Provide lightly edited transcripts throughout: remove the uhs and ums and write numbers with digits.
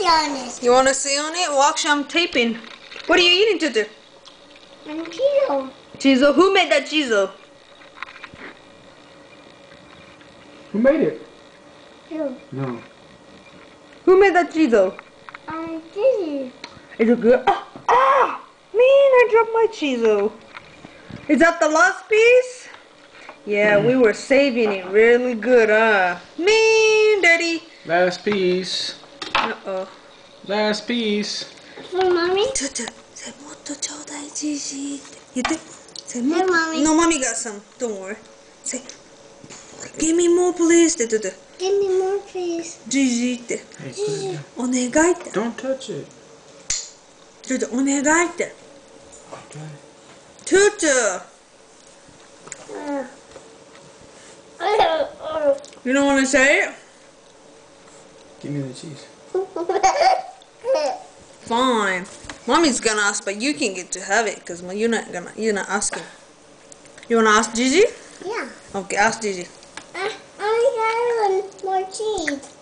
see on it. You want to see on it? Well, actually, I'm taping. What are you eating, Tutu? And Cheeto. Chizo. Who made that Chizo? Who made it? You. No. Who made that Chizo? Dizzy. Is it good? Man, I dropped my Chizo. Is that the last piece? Yeah, we were saving it really good, Man, Daddy. Last piece. Uh-oh. Last piece. For Mommy? Tutu, say motto chodai, Gigi. You think? Say Hey, motto. Mommy. No, Mommy got some. Don't worry. Say, give me more, please. Tutu. Give me more, please. Gigi. Hey, put it down. Onegai. Don't touch it. Tutu, onegai. Okay. Tutu. You don't want to say it? Give me the cheese. Fine. Mommy's gonna ask, but you can get to have it because you're not asking. You wanna ask Gigi? Yeah. Okay, ask Gigi. I only got one more cheese.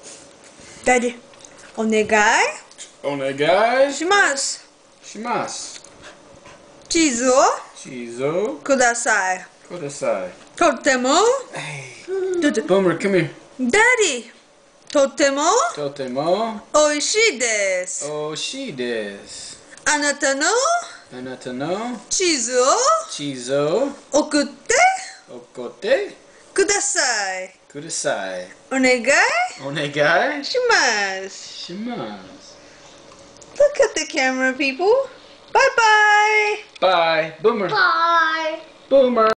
Daddy, onegai Onegai shimasu. shimasu. Cheese o Chizo kudasai. kudasai. Totemo. Hey. Tutu. Boomer, come here. Daddy, totemo Totemo oishii desu. oshii desu. Anata no Anata no cheese o chizo okutte okote kudasai. kudasai. Onegai Onegai shimasu. shimasu. Look at the camera, people. Bye-bye. Bye. Boomer. Bye. Boomer.